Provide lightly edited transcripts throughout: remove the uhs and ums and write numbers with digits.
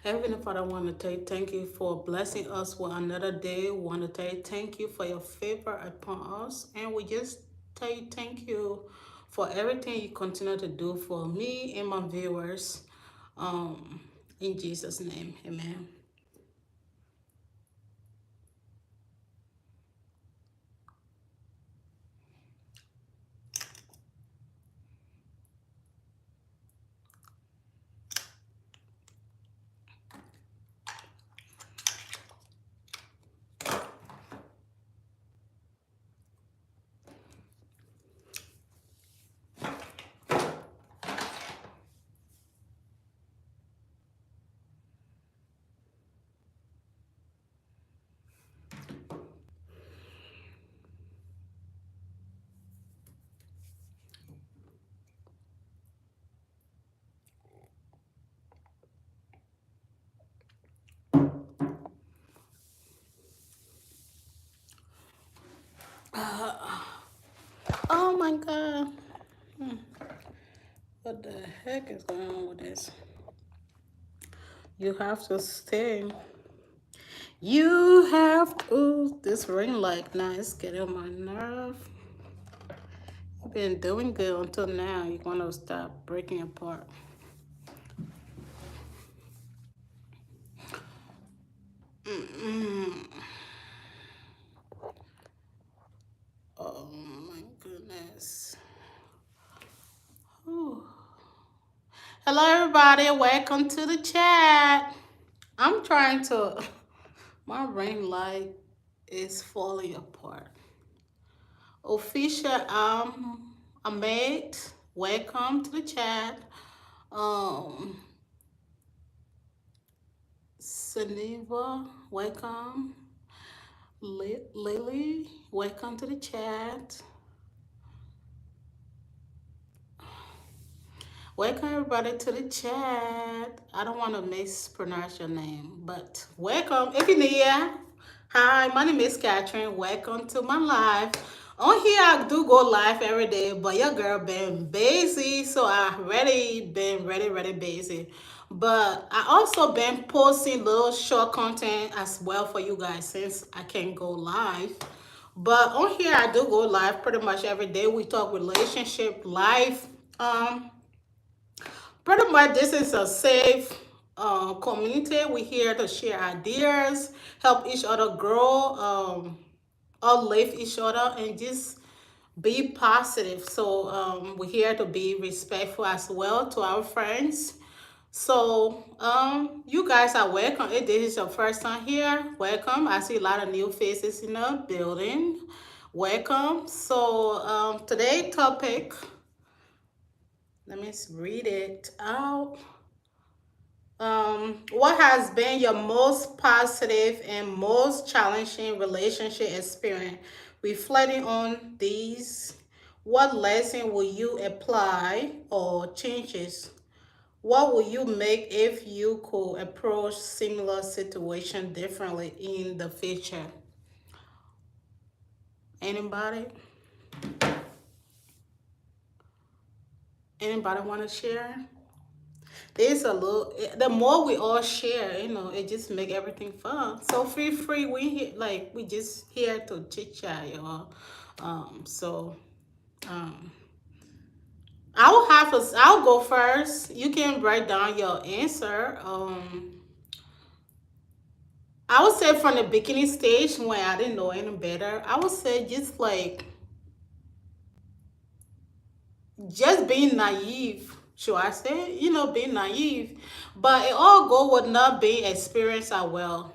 Heavenly Father, I want to tell you thank you for blessing us with another day. We want to tell you thank you for your favor upon us. And we just tell you thank you for everything you continue to do for me and my viewers. Um, in Jesus' name, amen. Oh my God. What the heck is going on with this? You have to stay. You have to. This ring light now is getting on my nerve. You've been doing good until now. You're gonna stop breaking apart. Oh my goodness. Whew. Hello, everybody. Welcome to the chat. I'm trying to. My ring light is falling apart. Official Ahmed, welcome to the chat. Um, Saniva, welcome. Lily, welcome to the chat. Welcome everybody to the chat. I don't want to mispronounce your name, but welcome. If you're new, hi, my name is Catherine. Welcome to my live. On here, I do go live every day, but your girl been busy, so I already been really busy. But I also been posting little short content as well for you guys since I can't go live. But on here, I do go live pretty much every day. We talk relationship, life, um pretty much this is a safe community. We're here to share ideas, help each other grow, uplift each other, and just be positive. So we're here to be respectful as well to our friends. So you guys are welcome. If this is your first time here, welcome. I see a lot of new faces in the building. Welcome. So today topic, let me read it out. What has been your most positive and most challenging relationship experience? Reflecting on these, what lesson will you apply or changes? What will you make if you could approach similar situation differently in the future? Anybody? Anybody want to share? There's a little. The more we all share, it just make everything fun. So feel free. We just here to chit chat, y'all. So um, I'll go first. You can write down your answer. I would say from the beginning stage when I didn't know any better, I would say just being naive. Should I say? Being naive, but it all go with not being experienced as well.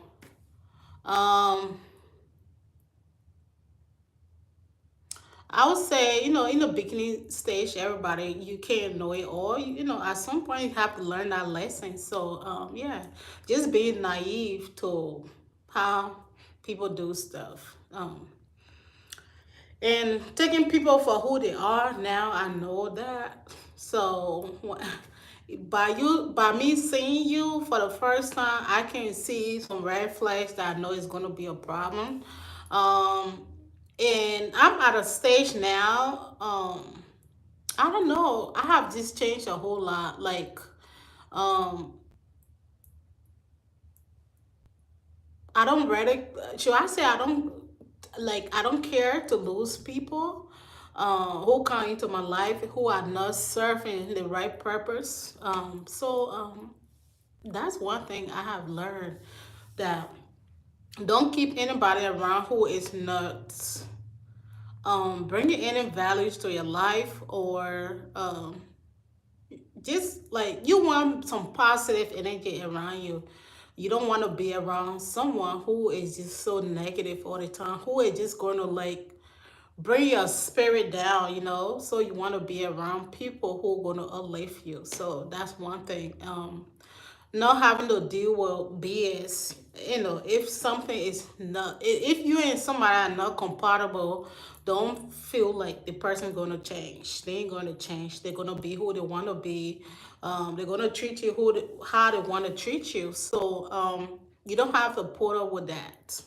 Um, I would say, in the beginning stage, everybody, you can't know it all. At some point, you have to learn that lesson. So, yeah, just being naive to how people do stuff. And taking people for who they are. Now I know that. So, by me seeing you for the first time, I can see some red flags that I know is going to be a problem. Um, and I'm at a stage now. I don't know. I have just changed a whole lot. Like, um, I don't really, should I say I don't, like, I don't care to lose people who come into my life who are not serving the right purpose. That's one thing I have learned, that don't keep anybody around who is not bringing any values to your life, or just like you want some positive energy around you. You don't want to be around someone who is just so negative all the time, who is just going to like bring your spirit down, you know. So you want to be around people who are going to uplift you. So that's one thing. Not having to deal with BS. You know, if something is not, if you and somebody are not compatible, don't feel like the person's gonna change. They ain't gonna change. They're gonna be who they wanna be. They're gonna treat you how they wanna treat you. So you don't have to put up with that.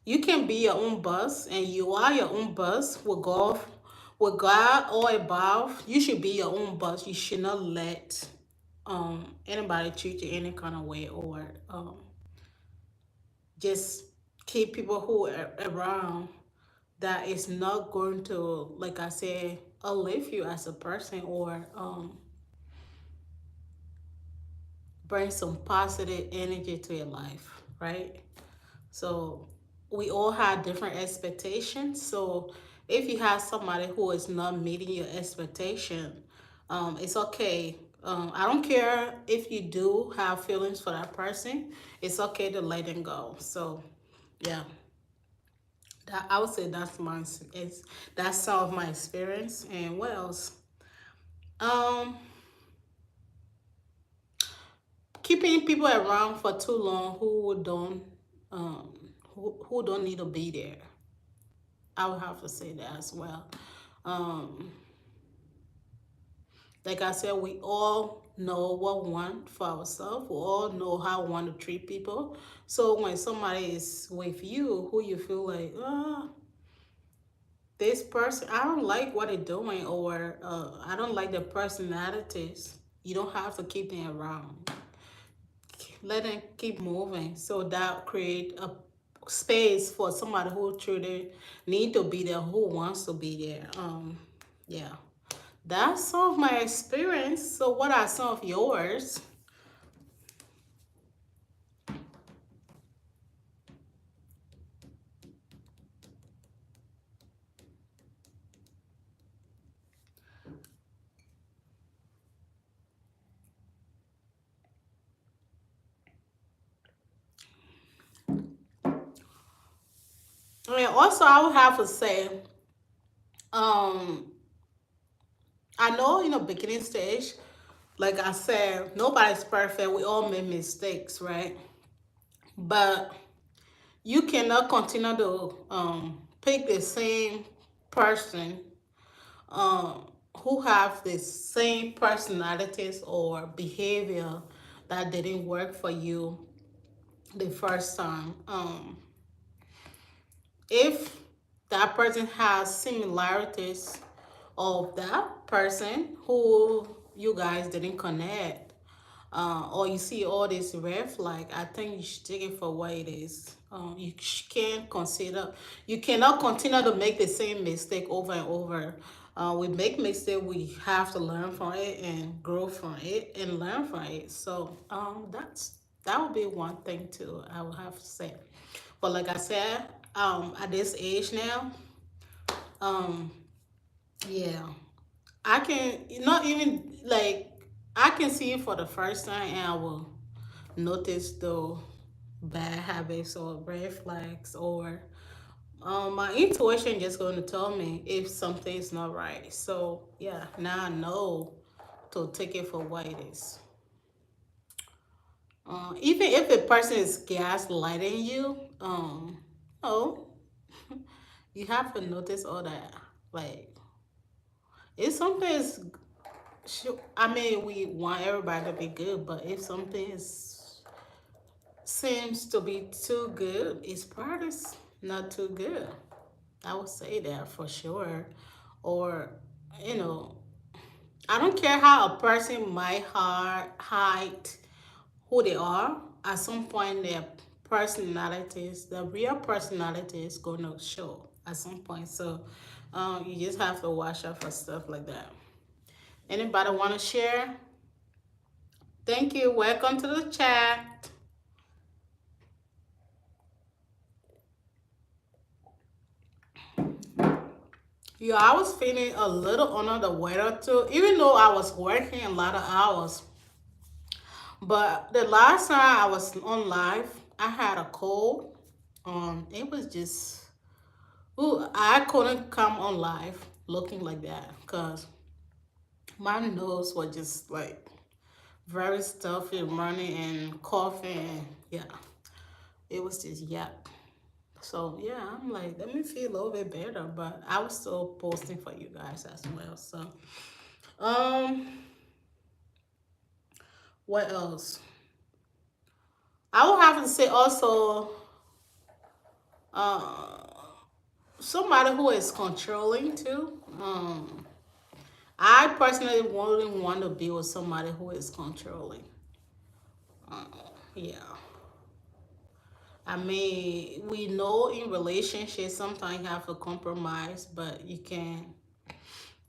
You can be your own boss, and you are your own boss with God or above. You should be your own boss. You should not let anybody treat you any kind of way, or just keep people who are around that is not going to, like I said, uplift you as a person, or bring some positive energy to your life, right? So we all have different expectations. So if you have somebody who is not meeting your expectation, it's okay. I don't care if you do have feelings for that person. It's okay to let them go. So yeah, that I would say that's some of my experience. And what else? Um, Keeping people around for too long um who don't need to be there. I would have to say that as well. Um, like I said, we all know what we want for ourselves. We all know how we want to treat people. So when somebody is with you, who you feel like, this person, I don't like what they're doing, or I don't like their personalities, you don't have to keep them around. Let them keep moving. So that create a space for somebody who truly need to be there, who wants to be there. Yeah. That's some of my experience. So what are some of yours? And also I would have to say, um, I know in the beginning stage, like I said, nobody's perfect. We all make mistakes, right? But you cannot continue to pick the same person who have the same personalities or behavior that didn't work for you the first time. If that person has similarities of that person who you guys didn't connect, or you see all this red flag, I think you should take it for what it is. You cannot continue to make the same mistake over and over. We make mistake, we have to learn from it and grow from it and learn from it. So that would be one thing too, I would have to say. But like I said, at this age now, um, yeah, I can not even like I can see it for the first time, and I will notice the bad habits or red flags, or my intuition just going to tell me if something is not right. So yeah, now I know to take it for what it is. Even if a person is gaslighting you, oh, you have to notice all that. Like, if something is, I mean, we want everybody to be good, but if something seems to be too good, it's probably not too good. I would say that for sure. Or, you know, I don't care how a person might hide who they are. At some point, their personalities, the real personality is going to show at some point. So you just have to watch out for stuff like that. Anybody want to share? Thank you. Welcome to the chat. Yeah, I was feeling a little under the weather too, even though I was working a lot of hours. But the last time I was on live, I had a cold. It was just, ooh, I couldn't come on live looking like that because my nose was just like very stuffy and running and coughing. Yeah, it was just yuck. So yeah, I'm like, let me feel a little bit better, but I was still posting for you guys as well. So, um, what else? I will have to say also, uh, somebody who is controlling too. I personally wouldn't want to be with somebody who is controlling. Uh, yeah. I mean, we know in relationships sometimes you have to compromise, but you can't.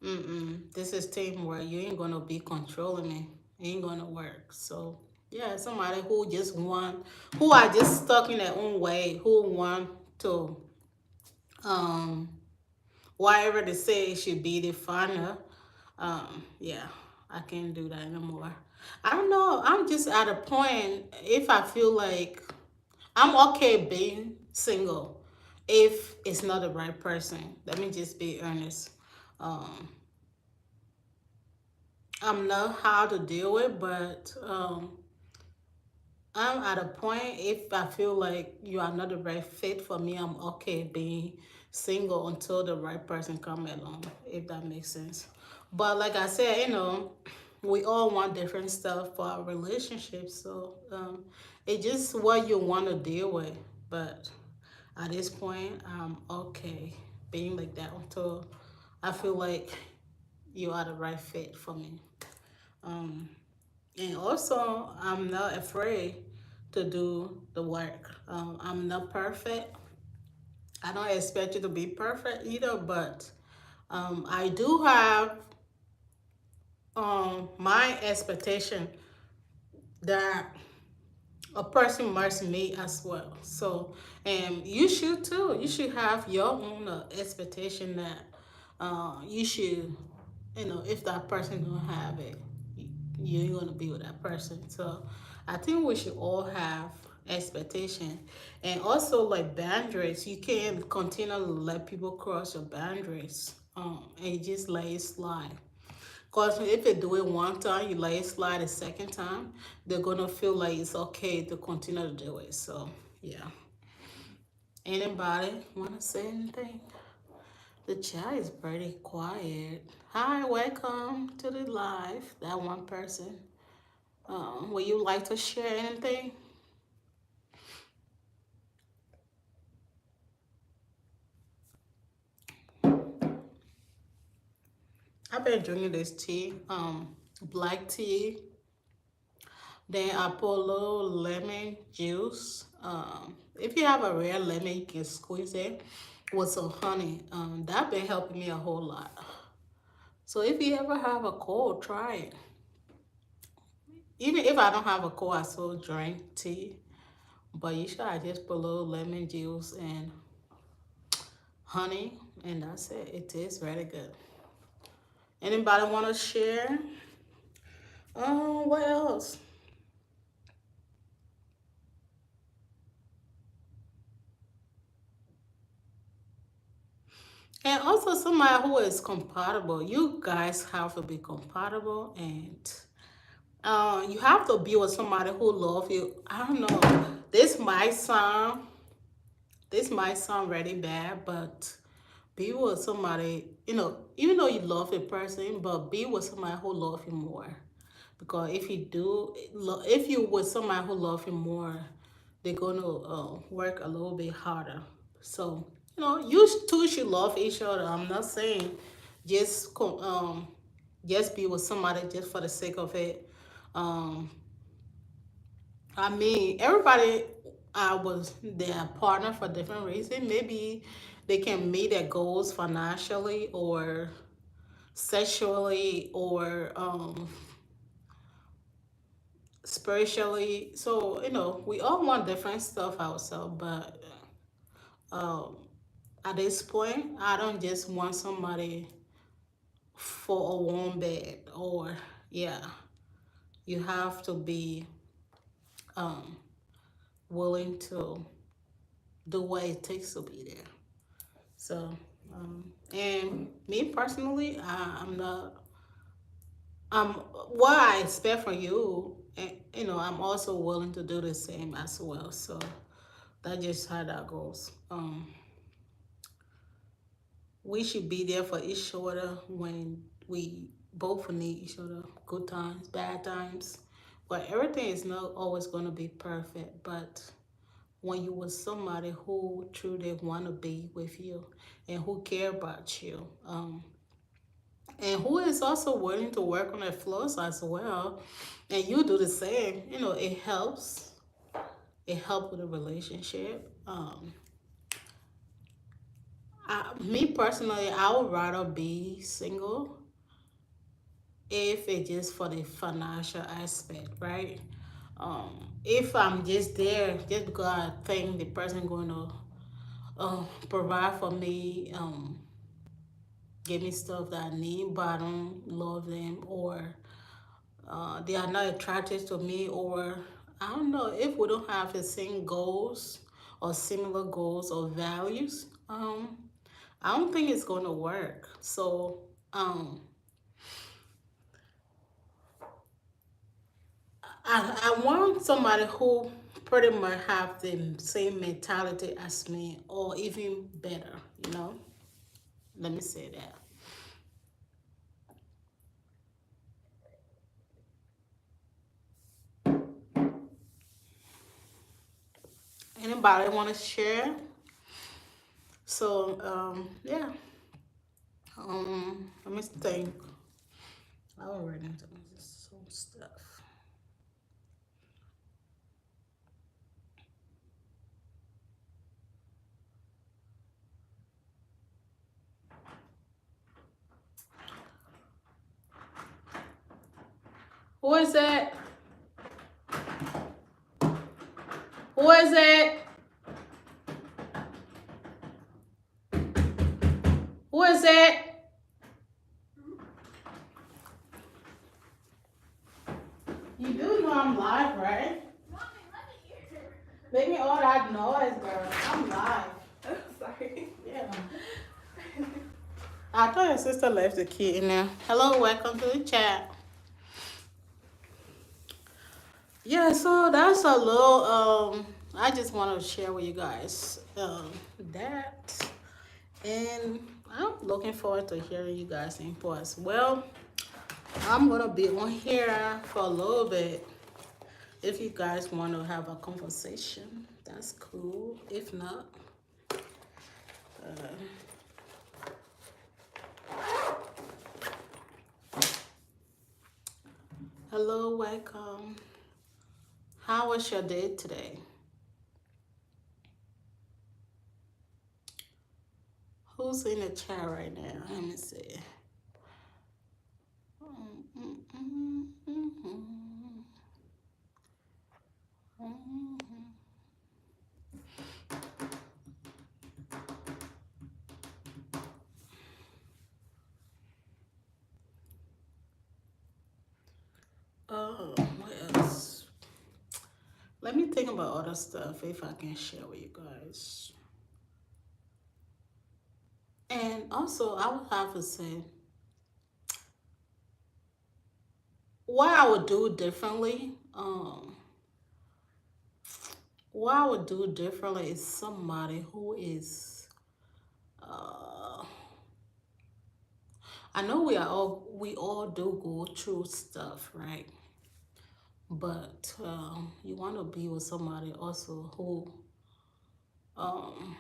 This is teamwork. You ain't gonna be controlling me. It ain't gonna work. So yeah, somebody who just want, who are just stuck in their own way, who want to, um, whatever they say it should be the final. Yeah, I can't do that anymore. I don't know. I'm just at a point. If I feel like I'm okay being single, if it's not the right person, let me just be honest. Um, I'm not how to deal with, but I'm at a point if I feel like you are not the right fit for me, I'm okay being single until the right person come along, if that makes sense. But like I said, we all want different stuff for our relationships, so it's just what you want to deal with. But at this point, I'm okay being like that until I feel like you are the right fit for me. Um, and also, I'm not afraid to do the work. I'm not perfect. I don't expect you to be perfect either, but I do have my expectation that a person must meet as well. So, and you should too. You should have your own expectation that you should, if that person don't have it, you ain't gonna be with that person. So, I think we should all have expectation, and also like boundaries. You can't continue to let people cross your boundaries, and you just let it slide. Because if you do it one time, you let it slide a second time, they're gonna feel like it's okay to continue to do it. So yeah. Anybody wanna say anything? The chat is pretty quiet. Hi, welcome to the live. That one person. Would you like to share anything? I've been drinking this tea, black tea. Then I put a little lemon juice. If you have a rare lemon, you can squeeze it with some honey. That been helping me a whole lot. So if you ever have a cold, try it. Even if I don't have a cold, I still drink tea. But you should just put a little lemon juice and honey, and that's it. It tastes really good. Anybody want to share? What else? And also somebody who is compatible. You guys have to be compatible, and you have to be with somebody who love you. I don't know. This might sound really bad, but be with somebody, even though you love a person, but be with somebody who love you more. Because if you with somebody who love you more, they're gonna work a little bit harder. So you two should love each other. I'm not saying just just be with somebody just for the sake of it. Um, I mean, everybody. I was their partner for different reasons. Maybe they can meet their goals financially or sexually or spiritually. So, we all want different stuff ourselves, but um, at this point, I don't just want somebody for a warm bed or, yeah, you have to be um, willing to do what it takes to be there. So, and me personally, I'm not. What I expect from you, and I'm also willing to do the same as well. So that's just how that goes. We should be there for each other when we both need each other. Good times, bad times, but everything is not always going to be perfect. But when you with somebody who truly want to be with you and who care about you, and who is also willing to work on their flaws as well, and you do the same, it helps. It helps with a relationship. Me personally, I would rather be single if it's just for the financial aspect, right? If I'm just there just because I think the person going to provide for me, give me stuff that I need, but I don't love them, or they are not attracted to me, or I don't know, if we don't have the same goals or similar goals or values, I don't think it's going to work. So I want somebody who pretty much have the same mentality as me or even better, let me say that. Anybody want to share? So yeah, let me think. I already know some stuff. Who is that? Who is it? Who is it? You do know I'm live, right? Maybe all that noise, girl. I'm live. Oh, sorry. Yeah. I thought your sister left the key in there. Hello, welcome to the chat. Yeah, so that's a little I just want to share with you guys that, and I'm looking forward to hearing you guys' input as well. I'm gonna be on here for a little bit. If you guys want to have a conversation, that's cool. If not, hello, welcome. How was your day today? Who's in the chat right now? Let me see. Oh, what else? Let me think about other stuff if I can share with you guys. And also, I would have to say, what I would do differently. What I would do differently is somebody who is. Uh, I know we all do go through stuff, right? But you want to be with somebody also um,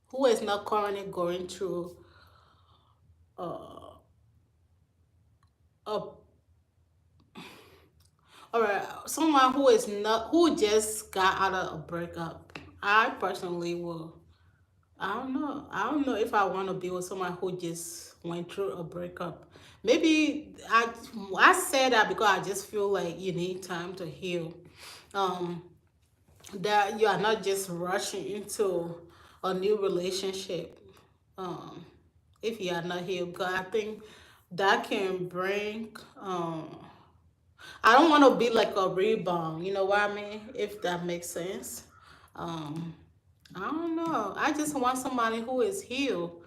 who is not currently going through uh, a all right, someone who is not, who just got out of a breakup, I personally will. I don't know. I don't know if I want to be with someone who just went through a breakup. Maybe I said that because I just feel like you need time to heal. Um, that you are not just rushing into a new relationship. Um, if you are not healed, because I think that can bring. I don't want to be like a rebound. You know what I mean? If that makes sense. Um, I don't know. I just want somebody who is healed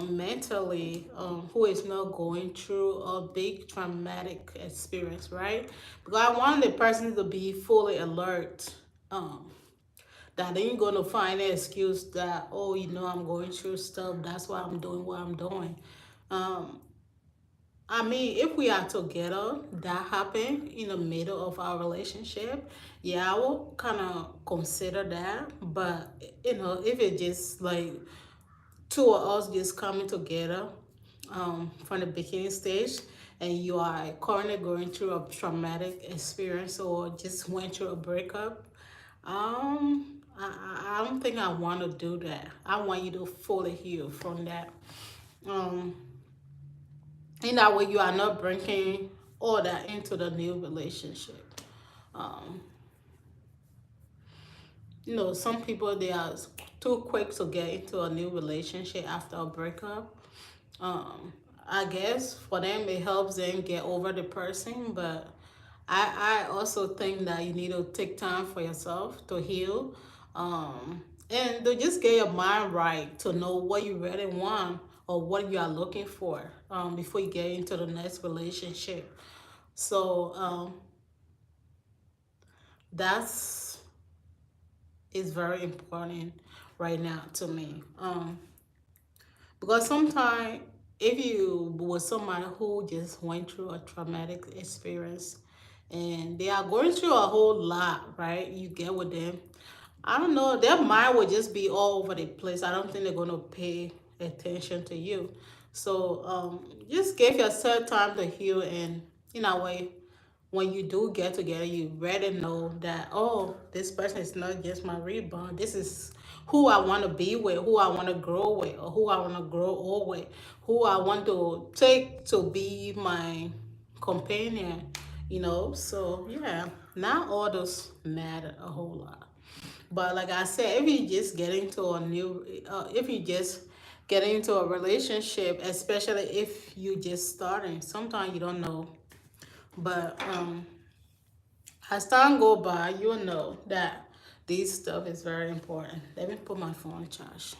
mentally, who is not going through a big traumatic experience, right? Because I want the person to be fully alert. Um, that they ain't gonna find an excuse that, oh, I'm going through stuff. That's why I'm doing what I'm doing. Um, I mean, if we are together, that happened in the middle of our relationship, yeah, I will kind of consider that. But if it just like two of us just coming together from the beginning stage, and you are currently going through a traumatic experience or just went through a breakup, I don't think I want to do that. I want you to fully heal from that. Um, in that way, you are not bringing all that into the new relationship. Um, some people, they are too quick to get into a new relationship after a breakup. Um, I guess for them it helps them get over the person, but I also think that you need to take time for yourself to heal, and to just get your mind right to know what you really want or what you are looking for before you get into the next relationship. So that's is very important right now to me. Because sometimes if you with somebody who just went through a traumatic experience and they are going through a whole lot, right? You get with them. I don't know, their mind will just be all over the place. I don't think they're gonna pay attention to you. So just give yourself time to heal, and in a way, when you do get together, you rather know that, oh, this person is not just my rebound. This is who I want to be with, who I want to grow with, or who I want to grow old with, who I want to take to be my companion. So yeah, not all those matter a whole lot. But like I said, if you just get into a relationship, especially if you just starting, sometimes you don't know. But as time go by, you'll know that this stuff is very important. Let me put my phone in charge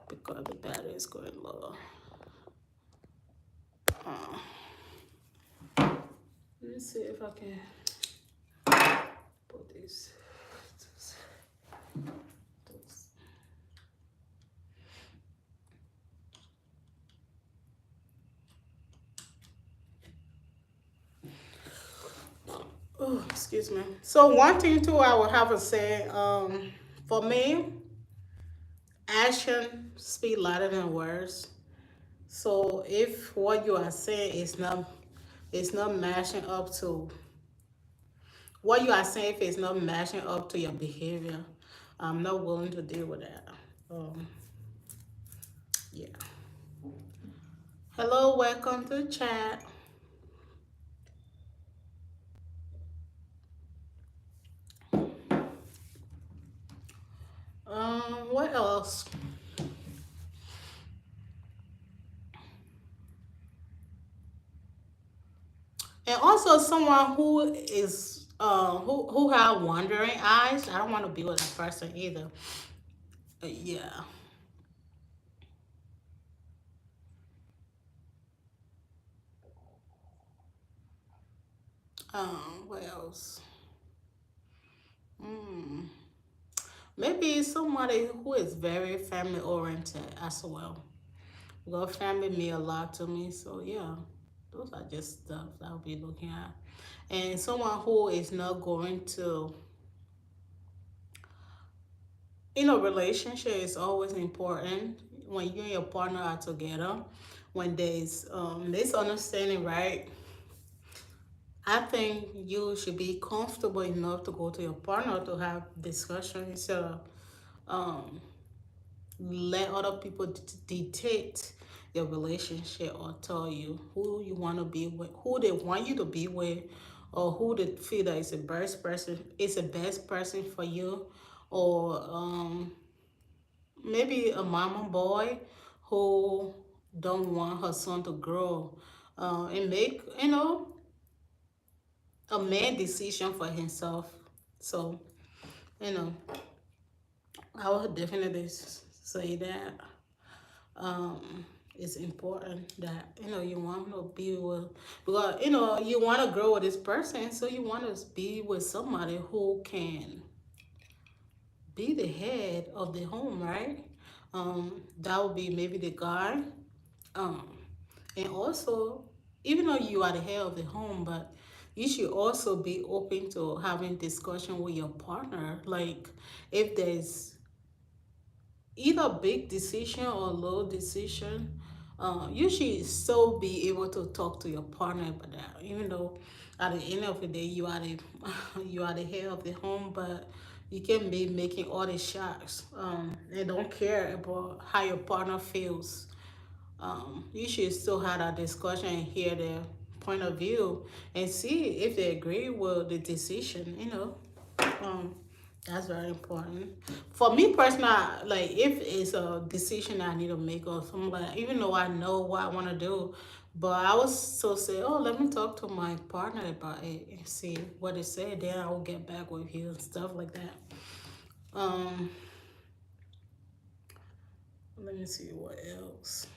because the battery is going low. Let me see if I can put this. Oh, excuse me. So one thing too, I will have to say, for me, action speak louder than words. So if what you are saying is not matching up to what you are saying, if it's not matching up to your behavior, I'm not willing to deal with that. Um, yeah. Hello, welcome to the chat. What else? And also someone who is who have wandering eyes. I don't want to be with that person either. Yeah. What else? Hmm. Maybe somebody who is very family oriented as well. Well, family mean a lot to me, so yeah, those are just stuff that I'll be looking at. And someone who is not going to, relationship is always important when you and your partner are together. When there's misunderstanding, right? I think you should be comfortable enough to go to your partner to have discussion instead of um, let other people dictate your relationship or tell you who you want to be with, who they want you to be with, or who they feel that is the best person for you, or maybe a mama boy who don't want her son to grow and make a man decision for himself. So you know, I would definitely say that it's important that you want to be with, because you want to grow with this person, so you want to be with somebody who can be the head of the home, right? That would be maybe the guy. um and also, even though you are the head of the home, but you should also be open to having discussion with your partner, like if there's either big decision or low decision. You should still be able to talk to your partner about that, even though at the end of the day you are the you are the head of the home, but you can be making all the shots and don't care about how your partner feels. You should still have that discussion and hear their point of view and see if they agree with the decision. Um, that's very important. For me personally, like if it's a decision I need to make or something, like even though I know what I want to do, but I would still say, oh, let me talk to my partner about it and see what they say. Then I will get back with you and stuff like that. Um, Let me see what else.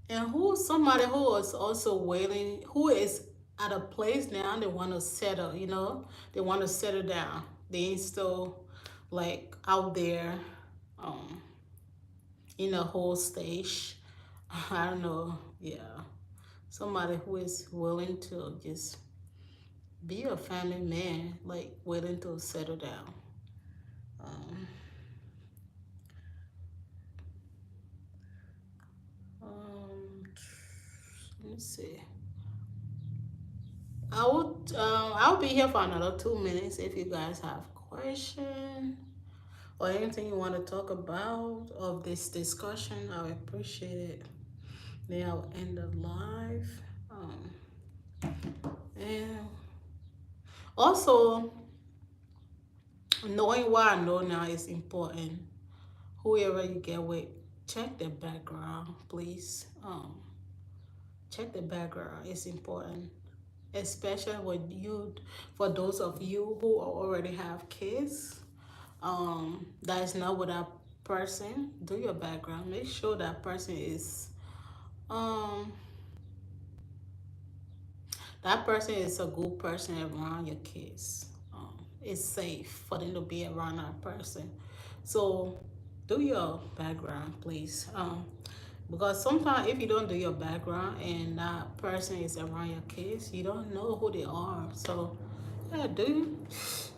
And who somebody who is also willing, who is at a place now they want to settle, they want to settle down. They ain't still like out there um in a whole stage. I don't know. Yeah. Somebody who is willing to just be a family man, like willing to settle down. Um, um let me see. I'll be here for another 2 minutes if you guys have questions or anything you want to talk about of this discussion. I would appreciate it. Then I'll end the live. Um, and also, knowing what I know now is important. Whoever you get with, check the background, please. Check the background. It's important, especially when for those of you who already have kids. That is not with that person. Do your background. Make sure that person is um that person is a good person around your kids. It's safe for them to be around that person. So do your background, please. Because sometimes if you don't do your background and that person is around your kids, you don't know who they are. So yeah, do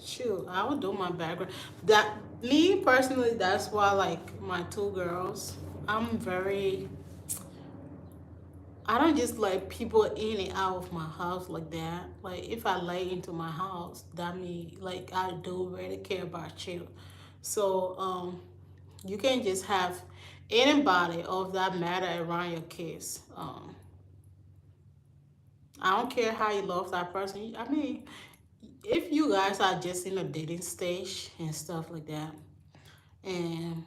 shoot, I would do my background. That me personally, that's why like my two girls, I'm very I don't just let people in and out of my house like that. Like if I lay into my house, that means like I do really care about you. So you can just have anybody of that matter around your kids. I don't care how you love that person. I mean, if you guys are just in a dating stage and stuff like that, and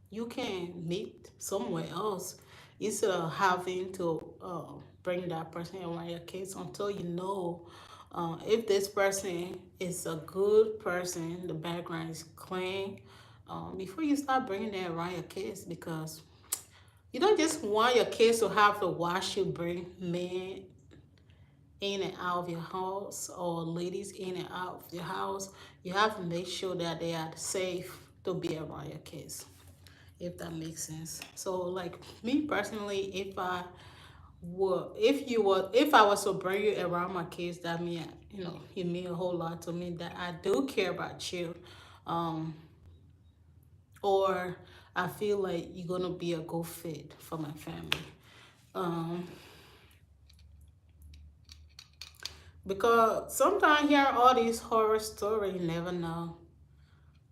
you can meet somewhere else instead of having to bring that person around your kids until you know if this person is a good person, the background is clean, before you start bringing them around your kids, because you don't just want your kids to have to watch you bring men in and out of your house or ladies in and out of your house. You have to make sure that they are safe to be around your kids, if that makes sense. So like me personally, if I was to bring you around my kids, that mean it mean a whole lot to me, that I do care about you. Or I feel like you're gonna be a good fit for my family. Um, because sometimes hearing all these horror stories, you never know.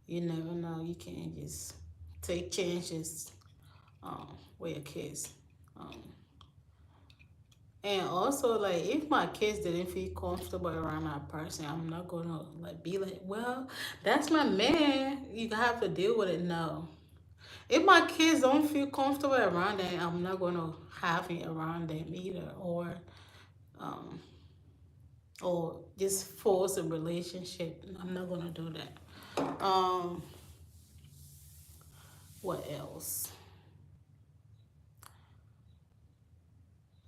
You never know. You can't just take chances with your kids. Um, and also, like, if my kids didn't feel comfortable around that person, I'm not gonna like be like, well, that's my man. You have to deal with it. No, if my kids don't feel comfortable around them, I'm not gonna have it around them either, um, or just force a relationship. I'm not gonna do that. What else?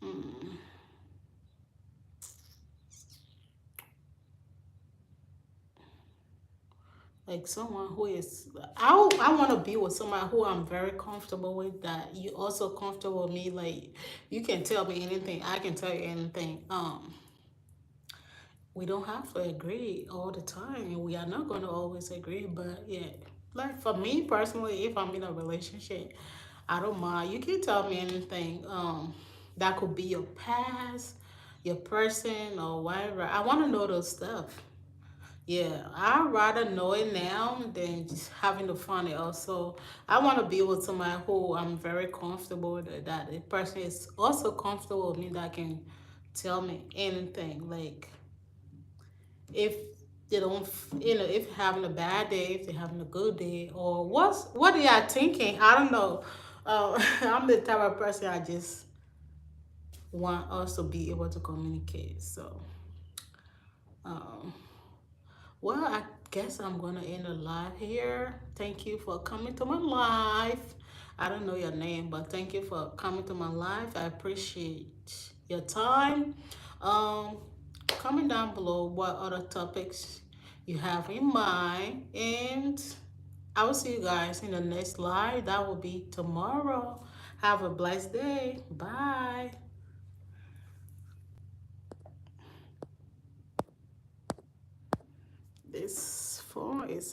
Mm. Like someone who is, I want to be with someone who I'm very comfortable with, that you also comfortable with me. Like, you can tell me anything, I can tell you anything. We don't have to agree all the time, and we are not going to always agree, but yeah, like for me personally, if I'm in a relationship, I don't mind, you can tell me anything. That could be your past, your person, or whatever. I want to know those stuff. Yeah, I'd rather know it now than just having to find it. Also, I want to be with somebody who I'm very comfortable with, that the person is also comfortable with me, that can tell me anything. Like, if they don't, if having a bad day, if they're having a good day, or what they are thinking. I don't know. I'm the type of person, I just want us to be able to communicate. So, um, well, I guess I'm gonna end the live here. Thank you for coming to my live. I don't know your name, but thank you for coming to my live. I appreciate your time. Um, Comment down below what other topics you have in mind, and I will see you guys in the next live. That will be tomorrow. Have a blessed day. Bye. This phone is